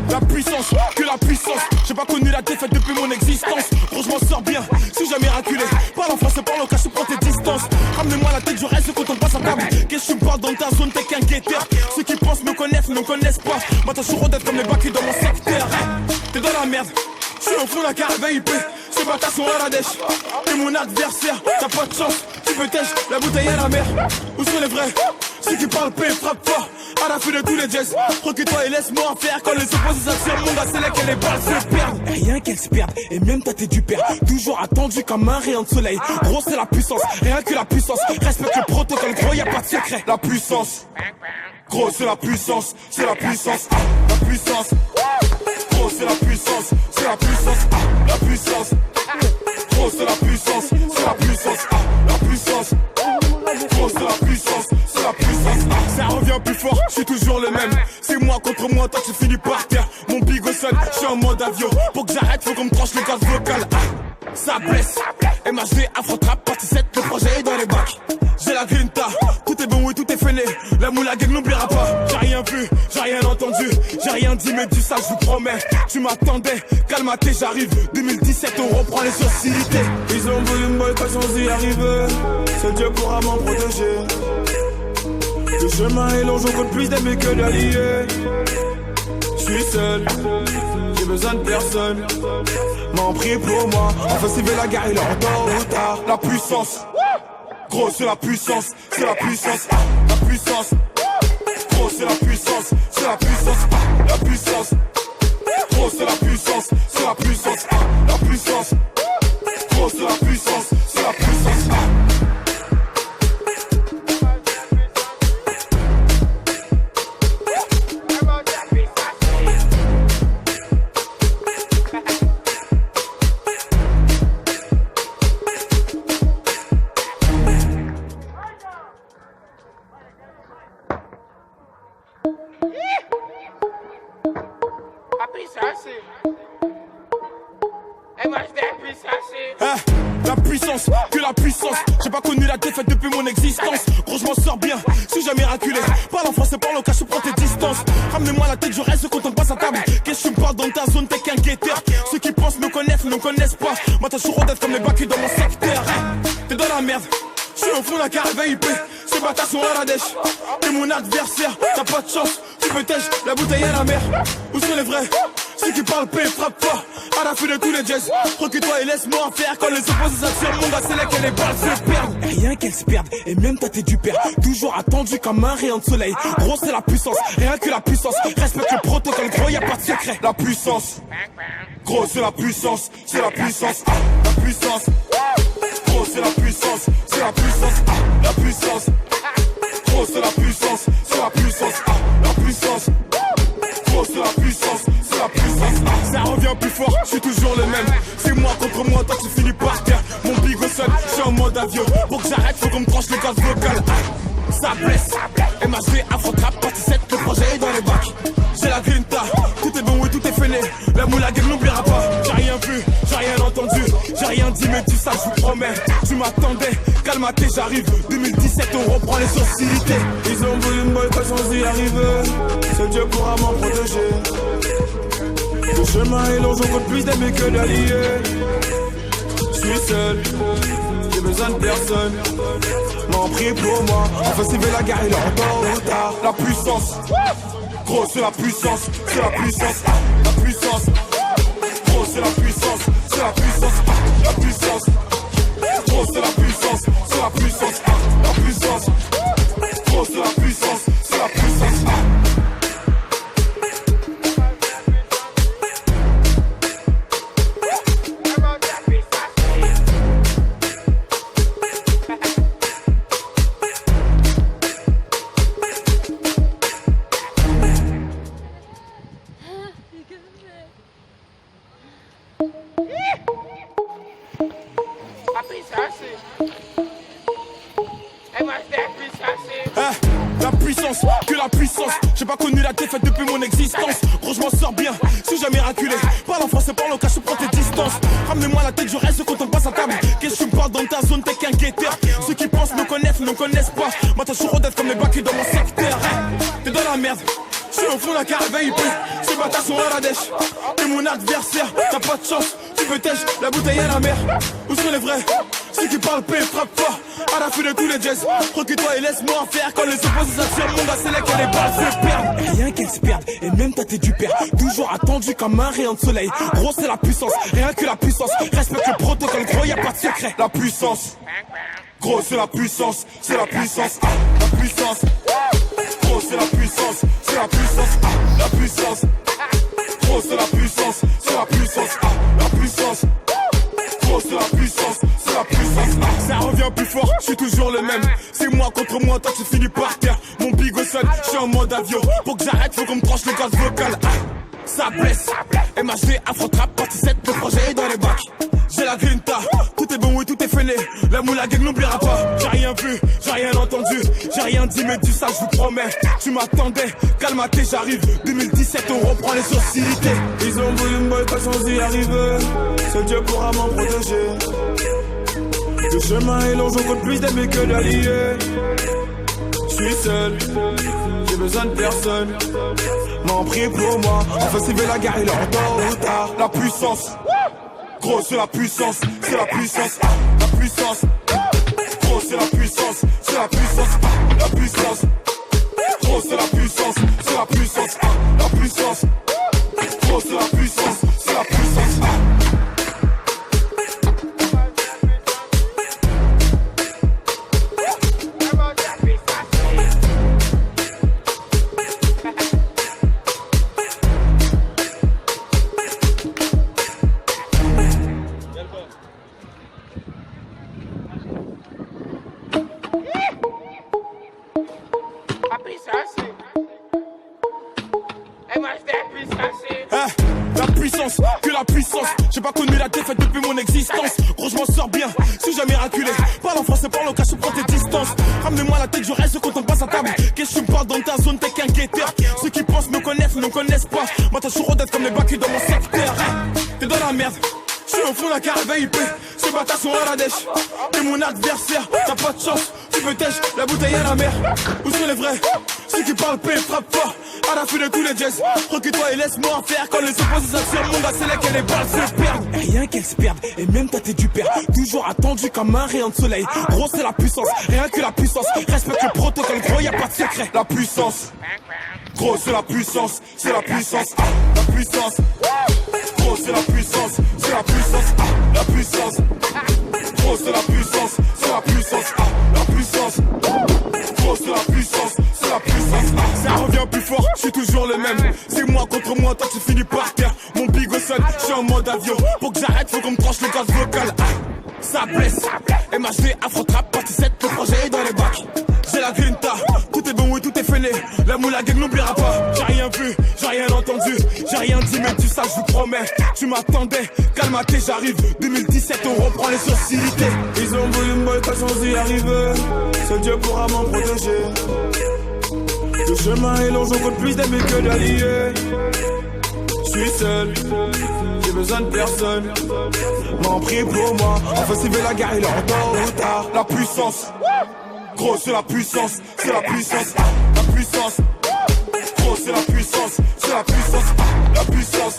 La puissance, que la puissance. J'ai pas connu la défaite depuis mon existence. Gros, je m'en sors bien, si jamais raculé. Parle en français, parle au cas, je prends tes distances. Ramenez-moi la tête, je reste quand on passe à table. Qu'est-ce que tu me parles dans ta zone, t'es qu'un guetteur. Ceux qui pensent me connaissent, ne me connaissent pas. Maintenant, je suis rodette comme les bacs dans mon secteur. T'es dans la merde, je suis au fond de la carte VIP. Ces bâtards sont à la dèche. T'es mon adversaire, t'as pas de chance. Tu peux tèche, la bouteille à la mer. Où sont les vrais? Ceux qui parlent paix, frappe fort. À la fin de tous les jazz, recule-toi et laisse-moi faire. Quand les opposés s'attirent, mon gars, c'est là que les balles se perdent. Rien qu'elles se perdent, et même t'as t'es du père. Toujours attendu comme un rayon de soleil. Gros, c'est la puissance, rien que la puissance. Respecte le protocole, gros, y'a pas de secret. La puissance, gros, c'est la puissance, c'est la puissance. La puissance, gros, c'est la puissance, c'est la puissance. La puissance, gros, c'est la puissance, c'est la puissance. La puissance, gros, c'est la puissance, c'est la puissance. Ça revient plus fort, je suis toujours le même. C'est moi contre moi, toi tu finis par terre. Mon big au sol, je suis en mode avion. Pour que j'arrête, faut qu'on me tranche le gaz vocal. Ça blesse, MHD, Afro-Trap, partie 7, le projet est dans les bacs. J'ai la grinta, tout est bon, oui, tout est fainé. La moula gang n'oubliera pas. J'ai rien vu, j'ai rien entendu, j'ai rien dit, mais du ça, je vous promets. Tu m'attendais, calme-toi, j'arrive. 2017, on reprend les hostilités. Ils ont voulu me boycotter sans y arriver. Seul Dieu pourra m'en protéger. Le chemin est long, j'en compte plus d'amis que d'alliés. Je suis seul, j'ai besoin de personne. M'en prie pour moi, enfin s'il veut la guerre, il est en tôt ou tard. La puissance, gros c'est la puissance, c'est la puissance. La puissance, gros c'est la puissance, c'est la puissance. La puissance, gros c'est la puissance, c'est la puissance. La puissance, gros c'est la puissance, c'est la puissance. La puissance, que la puissance. J'ai pas connu la défaite depuis mon existence. Gros, je m'en sors bien, si jamais raculé. Parle en français, parle au cas, je prends tes distances. Ramenez-moi la tête, je reste quand on passe à table. Qu'est-ce que tu me parles dans ta zone, t'es qu'un guetteur. Ceux qui pensent me connaissent, ne me connaissent pas. Maintenant, je suis rodette comme les bacs dans mon secteur. T'es dans la merde, je suis au fond de la carte VIP. Ces bâtards sont à la dèche. T'es mon adversaire, t'as pas de chance. Tu peux tèche, la bouteille à la mer. Où sont les vrais? Ceux qui parlent paix, frappe fort. À la fin de tous les jazz, recule-toi et laisse-moi faire. Quand les opposés s'attirent, mon gars, c'est là que les balles se perdent. Rien qu'elles se perdent, et même t'as t'es du père. Toujours attendu comme un rayon de soleil. Gros, c'est la puissance, rien que la puissance. Respecte le protocole, gros, y'a pas de secret. La puissance, gros, c'est la puissance, c'est la puissance. La puissance, gros, c'est la puissance, c'est la puissance. La puissance, gros, c'est la puissance, c'est la puissance. La puissance, gros, c'est la puissance, c'est la puissance. Ça revient plus fort, je suis toujours le même. C'est moi contre moi, toi tu finis par terre. Mon big au sol, je suis en mode avion. Pour que j'arrête, faut qu'on me tranche le gaz vocal. Ça blesse, MHD, Afro-Trap, partie 7, le projet est dans les bacs. J'ai la grinta, tout est bon, oui, tout est fainé. La moula gang n'oubliera pas. J'ai rien vu, j'ai rien entendu, j'ai rien dit, mais tu ça, je vous promets. Tu m'attendais, calme-toi, j'arrive. 2017, on reprend les hostilités. Ils ont voulu me boycotter sans y arriver. Seul Dieu pourra m'en protéger. Le chemin est long, j'en compte plus d'amis que d'alliés. Je suis seul, j'ai besoin de personne. M'en prie pour moi, enfin s'il veut la guerre, il est en tôt ou tard. La puissance, gros c'est la puissance, c'est la puissance. La puissance, gros c'est la puissance, c'est la puissance. La puissance, gros c'est la puissance, c'est la puissance. La puissance, gros c'est la puissance, c'est la puissance. La puissance, que la puissance. J'ai pas connu la défaite depuis mon existence. Gros, je m'en sors bien, si jamais raculé. Parle en français, parle au cas, je prends tes distances. Ramenez-moi la tête, je reste quand on passe à table. Qu'est-ce que tu me parles dans ta zone, t'es qu'un guetteur. t'as chaud d'être comme les bacs dans mon secteur. T'es dans la merde, j'suis au fond de la caravane IP. Ces bâtards sont à la dèche. T'es mon adversaire, t'as pas de chance. Tu peux tèche, la bouteille à la mer. Où sont les vrais? Ceux qui parlent paix, frappe fort. À la fin de tous les jazz. Recule-toi et laisse-moi faire. Quand les opposés s'attirent, mon gars, c'est là que les balles se perdent. Rien qu'elles se perdent, et même ta tête du père. Toujours attendu comme un rayon de soleil. Gros, c'est la puissance, rien que la puissance. Respecte le protocole, gros, y'a pas de secret. La puissance. Gros, c'est la puissance, c'est la puissance. La puissance. Gros, c'est la puissance, c'est la puissance. La puissance. Gros, c'est la puissance, c'est la puissance. La puissance. Gros, c'est la puissance, c'est la puissance. Ça revient plus fort, je suis toujours le même. C'est moi contre moi, toi tu finis par terre. Mon bigot sonne, je suis en mode avion. Pour que j'arrête, faut qu'on me tranche le gaz vocal. Ça blesse, MHD, Afro-Trap, partie 7, le projet est dans les bacs. J'ai la grinta, tout est bon et tout est fêlé. La moula gang n'oubliera pas. J'ai rien vu, j'ai rien entendu, j'ai rien dit, mais du ça je vous promets. Tu m'attendais, calme-toi, j'arrive. 2017, on reprend les hostilités. Ils ont voulu me boycotter sans y arriver. Seul Dieu pourra m'en protéger. Le chemin est long, je compte plus d'amis que d'alliés. Je suis seul, j'ai besoin de personne. M'en prie pour moi, enfin s'il veut la guerre, il est en tôt ou tard. La puissance. Gros, c'est la puissance, c'est la puissance, la puissance. Gros, c'est la puissance, c'est la puissance, la puissance. Gros, c'est la puissance, c'est la puissance, la puissance. Gros, c'est la puissance, c'est la puissance. Que la puissance, j'ai pas connu la défaite depuis mon existence. Gros, je m'en sors bien, suis jamais miraculé. Parle en français, parle au cas, je prends tes distances. Ramenez-moi la tête, je reste quand on passe à table. Qu'est-ce que tu me parles dans ta zone, t'es qu'un guetteur. Ceux qui pensent me connaissent, ne me connaissent pas. Moi, t'as chaud d'être comme les bacs dans mon secteur. T'es dans la merde, je suis au fond de la caravane IP. Ces bâtards sont à la dèche. T'es mon adversaire, t'as pas de chance. Tu peux tèche, la bouteille à la mer. Où sont les vrais? Ceux qui parlent paix, frappe fort. À la fin de tous les jazz. Recule-toi et laisse-moi faire. Quand les opposés s'attirent, mon gars, c'est là que les balles se perdent. Rien qu'elles se perdent, et même ta tête du père. Toujours attendu comme un rayon de soleil. Gros, c'est la puissance, rien que la puissance. Respecte le protocole, gros, y'a pas de secret. La puissance. Gros, c'est la puissance, c'est la puissance. La puissance. Gros, c'est la puissance, c'est la puissance. La puissance. Gros, c'est la puissance, c'est la puissance. La puissance. Gros, c'est la puissance, c'est la puissance. Ça revient plus fort, je suis toujours le même. C'est moi contre moi, toi tu finis par terre. Mon bigot sonne, je suis en mode avion. Pour que j'arrête, faut qu'on me tranche le gaz vocal. Ça blesse, MHD, Afro-Trap, partie 7, le projet est dans les bacs. J'ai la grinta, tout est bon et tout est fêlé. La moula gang n'oubliera pas. J'ai rien vu, j'ai rien entendu, j'ai rien dit, mais tu ça je vous promets. Tu m'attendais, calme-toi, j'arrive. 2017, on reprend les hostilités. Ils ont voulu me boycotter sans y arriver. Seul Dieu pourra m'en protéger. Le chemin est long, je compte plus d'amis que d'alliés. Je suis seul, j'ai besoin de personne. M'en prie pour moi, enfin s'il veut la guerre, il est en tôt ou tard. La puissance. Gros, c'est la puissance, c'est la puissance, la puissance. Gros, c'est la puissance, c'est la puissance, la puissance.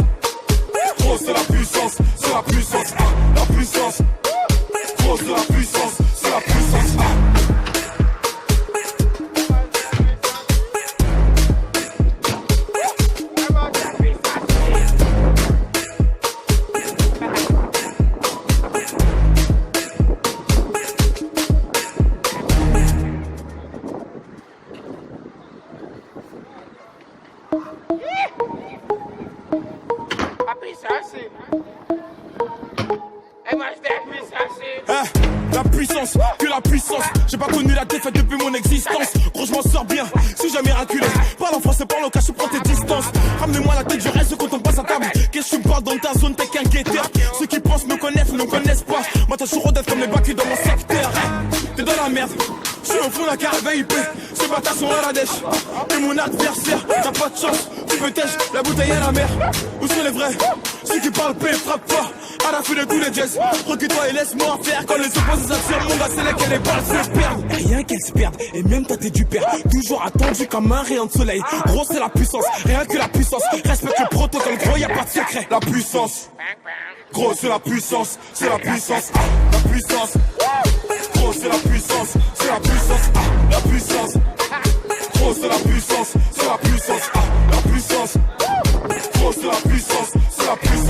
Gros, c'est la puissance, c'est la puissance, la puissance. Gros, c'est la puissance, c'est la puissance. La puissance, que la puissance. J'ai pas connu la défaite depuis mon existence. Gros, je m'en sors bien, suis jamais miraculé. Parle en français, parle au cas, je prends tes distances. Ramenez-moi la tête, je reste quand on passe à table. Qu'est-ce que tu me parles dans ta zone, t'es qu'un guetteur. Ceux qui pensent me connaissent, ne me connaissent pas. Moi, t'as chaud d'être comme les bacs dans mon secteur. T'es dans la merde, je suis au fond de la caravane IP. Ces bâtards sont à la dèche. T'es mon adversaire, t'as pas de chance. Tu peux tèche, la bouteille à la mer. Où sont les vrais? Celui qui parle paix, frappe fort. À la fin de tous les jazz, recule-toi et laisse-moi faire. Quand les opposés s'attirent, mon gars, c'est là que les balles se perdent. Rien qu'elles se perdent, et même toi t'es du père. Toujours attendu comme un rayon de soleil. Gros, c'est la puissance, rien que la puissance. Respecte le protocole, gros, y'a pas de secret. La puissance, gros, c'est la puissance, c'est la puissance. La puissance, gros, c'est la puissance, c'est la puissance. La puissance, gros, c'est la puissance, c'est la puissance. La puissance, gros, c'est la puissance, c'est la puissance.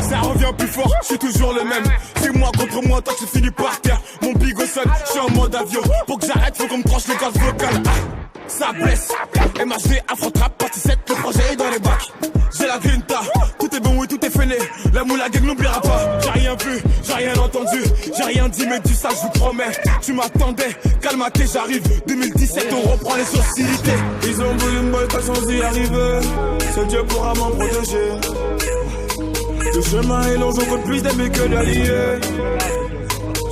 Ça revient plus fort, je suis toujours le même. C'est moi contre moi, toi tu finis par terre. Mon bigot sonne, je suis en mode avion. Pour que j'arrête, faut qu'on me tranche le gaz vocal. Ça blesse, MHD, Afro-Trap, partie 7, le projet est dans les bacs. J'ai la grinta, tout est bon et tout est fêlé. La moula gang n'oubliera pas. J'ai rien vu, j'ai rien entendu, j'ai rien dit, mais dis ça, je vous promets. Tu m'attendais, calme-toi, j'arrive. 2017, on reprend les hostilités. Ils ont voulu me boycotter sans y arriver. Seul Dieu pourra m'en protéger. Le chemin est long, je compte plus d'amis que d'alliés.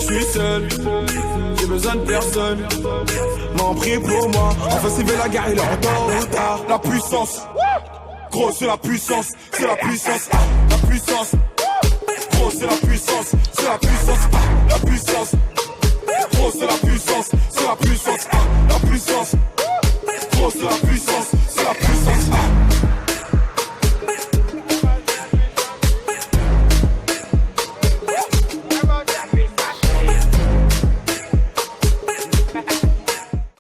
Je suis seul, j'ai besoin de personne. M'en prie pour moi, enfin c'est la guerre, il est en retard. La puissance, gros c'est la puissance, c'est la puissance. La puissance, gros c'est la puissance, c'est la puissance. La puissance, gros c'est la puissance,